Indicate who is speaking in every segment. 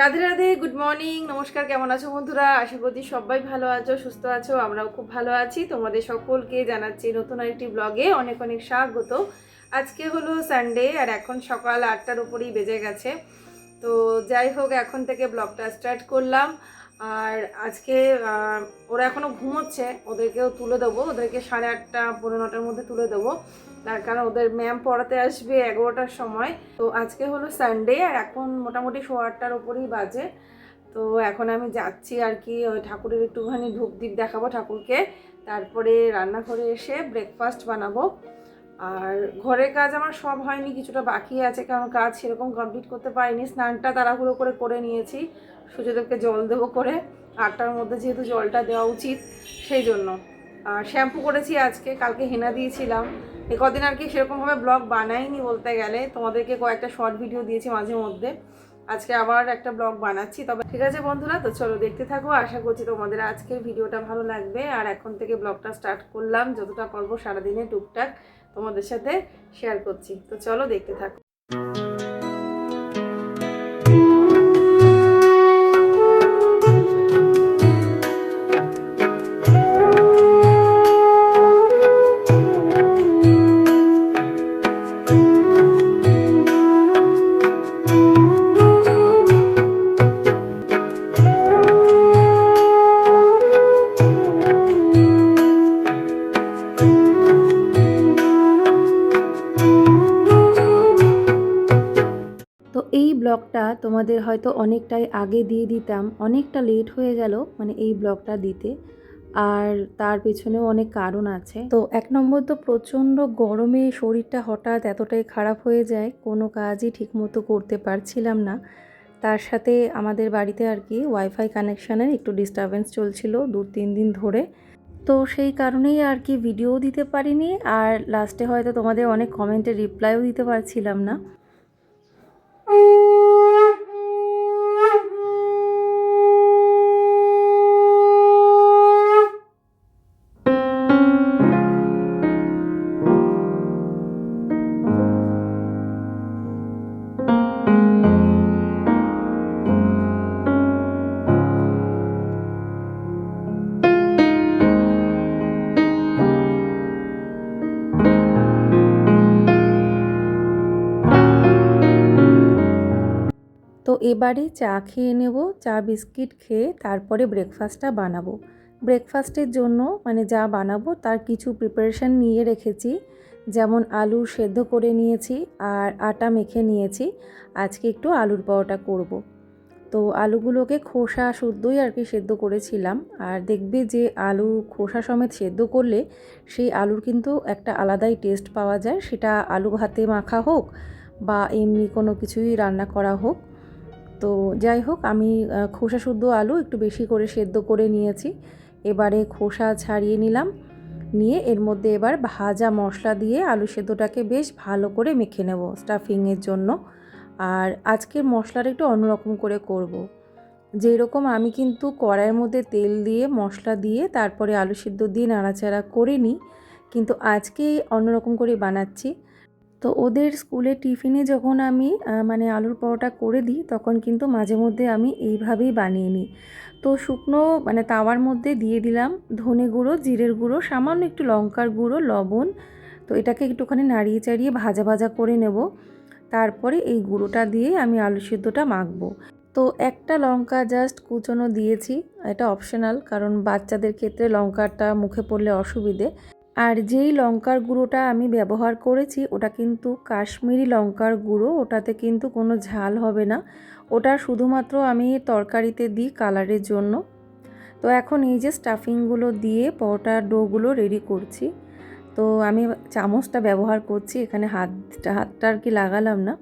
Speaker 1: Radhe Radhe, good morning, নমস্কার। কেমন আছো বন্ধুরা? আশা করছি সবাই ভালো আছো, সুস্থ আছো। আমরাও খুব ভালো আছি। তোমাদের সকলকে জানাচ্ছি নতুন আরেকটি ব্লগে অনেক অনেক স্বাগত। আজকে হলো সানডে আর এখন সকাল 8টার উপরেই বেজে গেছে। তো যাই হোক, এখন থেকে ব্লগটা স্টার্ট করলাম। আর আজকে ওরা এখনও ঘুমোচ্ছে, ওদেরকেও তুলে দেবো। ওদেরকে 8:30 পৌনে 9টার মধ্যে তুলে দেবো, তার কারণ ওদের ম্যাম পড়াতে আসবে 11টার সময়। তো আজকে হলো সানডে আর এখন মোটামুটি 8:15 উপরেই বাজে। তো এখন আমি যাচ্ছি আর কি, ওই ঠাকুরের একটুখানি ধূপ দ্বীপ দেখাবো ঠাকুরকে, তারপরে রান্নাঘরে এসে ব্রেকফাস্ট বানাবো। আর ঘরের কাজ আমার সব হয়নি, কিছুটা বাকি আছে, কারণ কাজ সেরকম কমপ্লিট করতে পারিনি। স্নানটা তাড়াহুড়ো করে নিয়েছি, সূর্যদেবকে জল দেবো করে, 8টার মধ্যে যেহেতু জলটা দেওয়া উচিত সেই জন্য। আর শ্যাম্পু করেছি আজকে, কালকে হেনা দিয়েছিলাম। কদিন আর কি সেরকমভাবে ব্লগ বানাইনি বলতে গেলে, তোমাদেরকে কয়েকটা শর্ট ভিডিও দিয়েছি মাঝে মধ্যে। আজকে আবার একটা ব্লগ বানাচ্ছি। তবে ঠিক আছে বন্ধুরা, তো চলো দেখতে থাকো। আশা করছি তোমাদের আজকের ভিডিওটা ভালো লাগবে। আর এখন থেকে ব্লগটা স্টার্ট করলাম, যতটা পারবো সারাদিনে টুকটাক তোমাদের সাথে শেয়ার করছি। তো চলো দেখতে থাকো। তো এই ব্লগটা তোমাদের হয়তো অনেকটাই আগে দিয়ে দিতাম, অনেকটা লেট হয়ে গেল মানে এই ব্লগটা দিতে। আর তার পেছনেও অনেক কারণ আছে। তো এক নম্বর তো প্রচণ্ড গরমে শরীরটা হঠাৎ এতটাই খারাপ হয়ে যায়, কোনো কাজই ঠিকমতো করতে পারছিলাম না। তার সাথে আমাদের বাড়িতে আর কি ওয়াইফাই কানেকশানের একটু ডিস্টারবেন্স চলছিল 2-3 দিন ধরে। তো সেই কারণেই আর কি ভিডিও দিতে পারিনি, আর লাস্টে হয়তো তোমাদের অনেক কমেন্টের রিপ্লাইও দিতে পারছিলাম না। তো এবারে চা খেয়ে নেব, চা বিস্কিট খেয়ে তারপরে ব্রেকফাস্টটা বানাবো। ব্রেকফাস্টের জন্য মানে যা বানাবো তার কিছু প্রিপারেশান নিয়ে রেখেছি। যেমন আলু সেদ্ধ করে নিয়েছি আর আটা মেখে নিয়েছি। আজকে একটু আলুর পরোটা করব। তো আলুগুলোকে খোসা শুদ্ধই আর কি সেদ্ধ করেছিলাম। আর দেখবে যে আলু খোসা সমেত সেদ্ধ করলে সেই আলুর কিন্তু একটা আলাদাই টেস্ট পাওয়া যায়, সেটা আলু ভাতে মাখা হোক বা এমনি কোনো কিছুই রান্না করা হোক। তো যাই হোক, আমি খোসা শুদ্ধ আলু একটু বেশি করে সেদ্ধ করে নিয়েছি। এবারে খোসা ছাড়িয়ে নিলাম, নিয়ে এর মধ্যে এবার ভাজা মশলা দিয়ে আলু সেদ্ধটাকে বেশ ভালো করে মেখে নেব স্টাফিংয়ের জন্য। আর আজকের মশলাটা একটু অন্যরকম করে করব। যেরকম আমি কিন্তু কড়াইয়ের মধ্যে তেল দিয়ে মশলা দিয়ে তারপরে আলু সেদ্ধ দিয়ে নাড়াচাড়া করে নিই, কিন্তু আজকে অন্যরকম করে বানাচ্ছি। তো ওদের স্কুলে টিফিনে যখন আমি মানে আলুর পরোটা করে দিই, তখন কিন্তু মাঝে মধ্যে আমি এইভাবেই বানিয়ে নিই। তো শুকনো মানে তাওয়ার মধ্যে দিয়ে দিলাম ধনে গুঁড়ো, জিরের গুঁড়ো, সামান্য একটু লঙ্কার গুঁড়ো, লবণ। তো এটাকে একটুখানি নাড়িয়ে চাড়িয়ে ভাজা ভাজা করে নেব। তারপরে এই গুঁড়োটা দিয়ে আমি আলু সেদ্ধটা মাখবো। তো একটা লঙ্কা জাস্ট কুচনো দিয়েছি, এটা অপশনাল, কারণ বাচ্চাদের ক্ষেত্রে লঙ্কাটা মুখে পড়লে অসুবিধে। আর যেই লঙ্কার গুঁড়োটা আমি ব্যবহার করেছি ওটা কিন্তু কাশ্মীরি লঙ্কার গুঁড়ো, ওটাতে কিন্তু কোনো ঝাল হবে না। ওটা শুধুমাত্র আমি তরকারিতে দিই কালারের জন্য। তো এখন এই যে স্টাফিংগুলো দিয়ে পরোটার ডোগুলো রেডি করছি। তো আমি চামচটা ব্যবহার করছি, এখানে হাতটা আর কি লাগালাম না।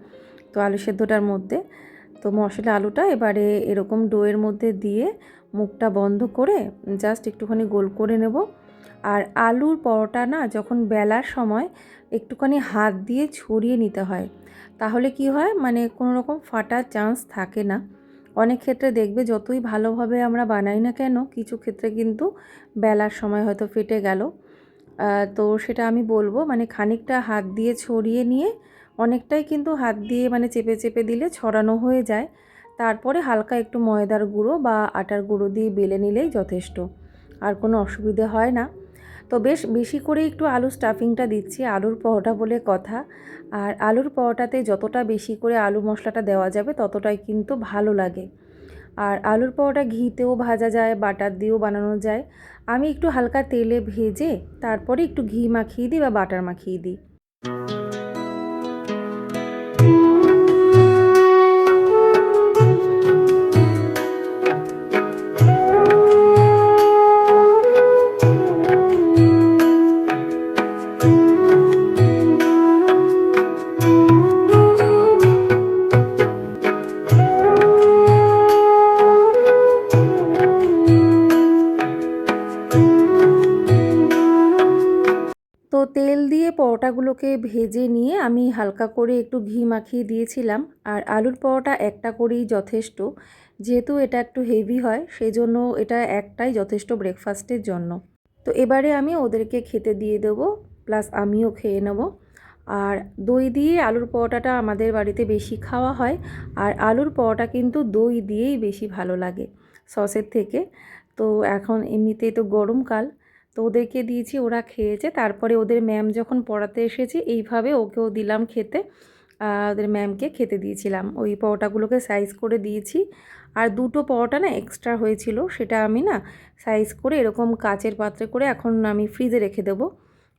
Speaker 1: তো আলু সেদ্ধটার মধ্যে তো মশলা আলুটা এবারে এরকম ডোয়ের মধ্যে দিয়ে মুখটা বন্ধ করে জাস্ট একটুখানি গোল করে নেব। আর আলুর পরোটা না যখন বেলার সময় একটুখানি হাত দিয়ে ছড়িয়ে নিতে হয়, তাহলে কি হয় মানে কোনো রকম ফাটার চান্স থাকে না। অনেক ক্ষেত্রে দেখবে যতই ভালোভাবে আমরা বানাই না কেন, কিছু ক্ষেত্রে কিন্তু বেলার সময় হয়তো ফেটে গেল। তো সেটা আমি বলবো মানে খানিকটা হাত দিয়ে ছড়িয়ে নিয়ে, অনেকটাই কিন্তু হাত দিয়ে মানে চেপে চেপে দিলে ছড়ানো হয়ে যায়। তারপরে হালকা একটু ময়দার গুঁড়ো বা আটার গুঁড়ো দিয়ে বেলে নিলেই যথেষ্ট, আর কোনো অসুবিধে হয় না। তো বেশ বেশি করে একটু আলুর স্টাফিংটা দিচ্ছি, আলুর পরোটা বলে কথা। আর আলুর পরোটাতে যতটা বেশি করে আলু মশলাটা দেওয়া যাবে ততটাই কিন্তু ভালো লাগে। আর আলুর পরোটা ঘিতেও ভাজা যায়, বাটার দিয়েও বানানো যায়। আমি একটু হালকা তেলে ভেজে তারপরে একটু ঘি মাখিয়ে দিই বা বাটার মাখিয়ে দিই। তো তেল দিয়ে পরোটাগুলোকে ভেজে নিয়ে আমি হালকা করে একটু ঘি মাখিয়ে দিয়েছিলাম। আর আলুর পরোটা একটা করেই যথেষ্ট, যেহেতু এটা একটু হেভি হয় সেজন্য এটা একটাই যথেষ্ট ব্রেকফাস্টের জন্য। তো এবারে আমি ওদেরকে খেতে দিয়ে দেবো, প্লাস আমিও খেয়ে নেব। আর দই দিয়ে আলুর পরোটাটা আমাদের বাড়িতে বেশি খাওয়া হয়, আর আলুর পরোটা কিন্তু দই দিয়েই বেশি ভালো লাগে সসের থেকে। তো এখন এমনিতেই তো গরমকাল, তো ওদেরকে দিয়েছি, ওরা খেয়েছে। তারপরে ওদের ম্যাম যখন পড়াতে এসেছে এইভাবে ওকেও দিলাম খেতে, ওদের ম্যামকে খেতে দিয়েছিলাম। ওই পরোটাগুলোকে সাইজ করে দিয়েছি। আর দুটো পরোটা না এক্সট্রা হয়েছিল, সেটা আমি না সাইজ করে এরকম কাচের পাত্রে করে এখন আমি ফ্রিজে রেখে দেবো।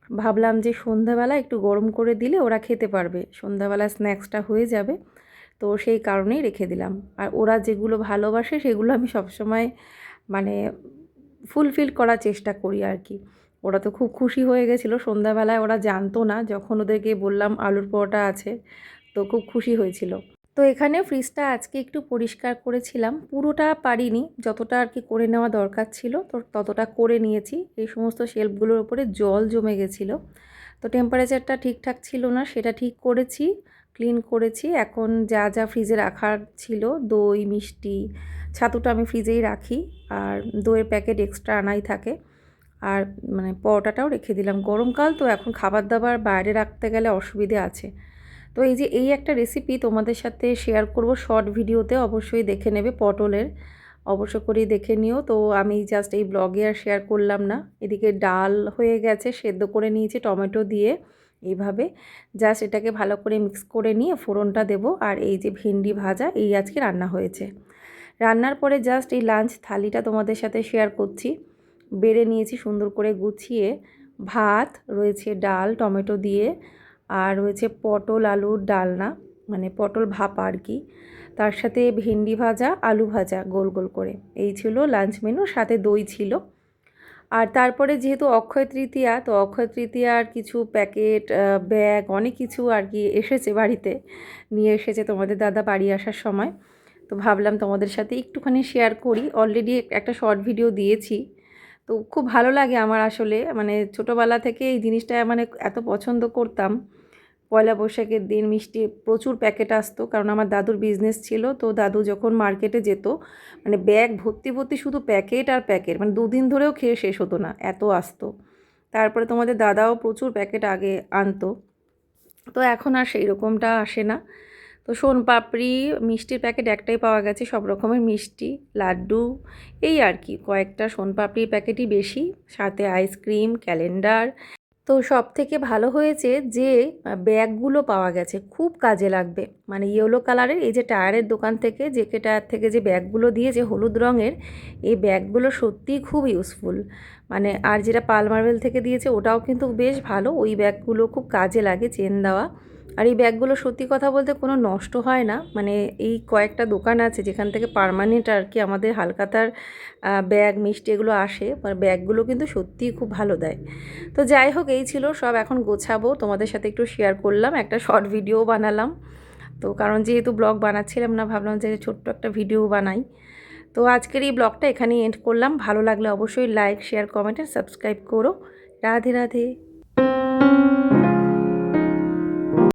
Speaker 1: ভাবলাম যে সন্ধ্যাবেলা একটু গরম করে দিলে ওরা খেতে পারবে, সন্ধ্যাবেলা স্ন্যাক্সটা হয়ে যাবে, তো সেই কারণেই রেখে দিলাম। আর ওরা যেগুলো ভালোবাসে সেগুলো আমি সবসময় মানে ফুলফিল করার চেষ্টা করি আর কি। ওরা তো খুব খুশি হয়ে গেছিলো সন্ধ্যাবেলায়, ওরা জানতো না, যখন ওদেরকে বললাম আলুর পরোটা আছে তো খুব খুশি হয়েছিল। তো এখানে ফ্রিজটা আজকে একটু পরিষ্কার করেছিলাম, পুরোটা পারিনি, যতটা আর কি করে নেওয়া দরকার ছিল তো ততটা করে নিয়েছি। এই সমস্ত শেলফগুলোর উপরে জল জমে গেছিলো, তো টেম্পারেচারটা ঠিকঠাক ছিল না, সেটা ঠিক করেছি, ক্লিন করেছি। এখন যা যা ফ্রিজে রাখার ছিল, দই, মিষ্টি, ছাতুটা আমি ফ্রিজেই রাখি, আর দইয়ের প্যাকেট এক্সট্রা আনাই থাকে। আর মানে পরোটাটাও রেখে দিলাম, গরমকাল তো এখন খাবার দাবার বাইরে রাখতে গেলে অসুবিধে আছে। তো এই যে এই একটা রেসিপি তোমাদের সাথে শেয়ার করব শর্ট ভিডিওতে, অবশ্যই দেখে নেবে, পটলের, অবশ্য করেই দেখে নিও। তো আমি জাস্ট এই ব্লগে আর শেয়ার করলাম না। এদিকে ডাল হয়ে গেছে, সেদ্ধ করে নিয়েছি টমেটো দিয়ে, এইভাবে জাস্ট এটাকে ভালো করে মিক্স করে নিয়ে ফোড়নটা দেব। আর এই যে ভেন্ডি ভাজা, এই আজকে রান্না হয়েছে। রান্নার পরে জাস্ট এই লাঞ্চ থালিটা তোমাদের সাথে শেয়ার করছি। বেড়ে নিয়েছি সুন্দর করে গুছিয়ে, ভাত রয়েছে, ডাল টমেটো দিয়ে, আর রয়েছে পটল আলুর ডালনা, মানে পটল ভাপা আর কি, তার সাথে ভেন্ডি ভাজা, আলু ভাজা গোল গোল করে, এই ছিল লাঞ্চ মেনু, সাথে দই ছিল। আর তারপরে যেহেতু অক্ষয় তৃতীয়া, তো অক্ষয় তৃতীয়ার কিছু প্যাকেট, ব্যাগ, অনেক কিছু আর কি এসেছে বাড়িতে, নিয়ে এসেছে তোমাদের দাদা বাড়ি আসার সময়। তো ভাবলাম তোমাদের সাথে একটুখানি শেয়ার করি, অলরেডি একটা শর্ট ভিডিও দিয়েছি। তো খুব ভালো লাগে আমার আসলে, মানে ছোটোবেলা থেকে এই জিনিসটা মানে এত পছন্দ করতাম। পয়লা বৈশাখের দিন মিষ্টি প্রচুর প্যাকেট আসতো, কারণ আমার দাদুর বিজনেস ছিল, তো দাদু যখন মার্কেটে যেত মানে ব্যাগ ভর্তি ভর্তি শুধু প্যাকেট আর প্যাকেট, মানে দুদিন ধরেও খেয়ে শেষ হতো না, এত আসতো। তারপরে তোমাদের দাদাও প্রচুর প্যাকেট আগে আনতো, তো এখন আর সেই রকমটা আসে না। তো সোনপাপড়ি মিষ্টির প্যাকেট একটাই পাওয়া গেছে, সব রকমের মিষ্টি, লাড্ডু, এই আর কি কয়েকটা সোনপাপড়ির প্যাকেটই বেশি, সাথে আইসক্রিম, ক্যালেন্ডার। তো সব থেকে ভালো হয়েছে যে ব্যাগগুলো পাওয়া গেছে, খুব কাজে লাগবে। মানে ইয়েলো কালারের, এই যে টায়ারের দোকান থেকে, জেকে টায়ার থেকে যে ব্যাগগুলো দিয়েছে হলুদ রঙের, এই ব্যাগগুলো সত্যিই খুব ইউজফুল। মানে আর যেটা পাল মার্বেল থেকে দিয়েছে ওটাও কিন্তু বেশ ভালো, ওই ব্যাগগুলো খুব কাজে লাগে, চেন দেওয়া। আর এই ব্যাগগুলো সত্যি কথা বলতে কোনো নষ্ট হয় না, মানে এই কয়েকটা দোকান আছে যেখান থেকে পার্মানেন্ট আর কি আমাদের হালখাতার ব্যাগ মিষ্টি এগুলো আসে, ব্যাগগুলো কিন্তু সত্যিই খুব ভালো দেয়। তো যাই হোক, এই ছিল সব, এখন গোছাবো, তোমাদের সাথে একটু শেয়ার করলাম, একটা শর্ট ভিডিও বানালাম। তো কারণ যেহেতু ব্লগ বানাচ্ছিলাম না, ভাবলাম যে ছোট্ট একটা ভিডিও বানাই। তো আজকের এই ব্লগটা এখানেই এন্ড করলাম। ভালো লাগলে অবশ্যই লাইক, শেয়ার, কমেন্ট আর সাবস্ক্রাইব করো। রাধে রাধে।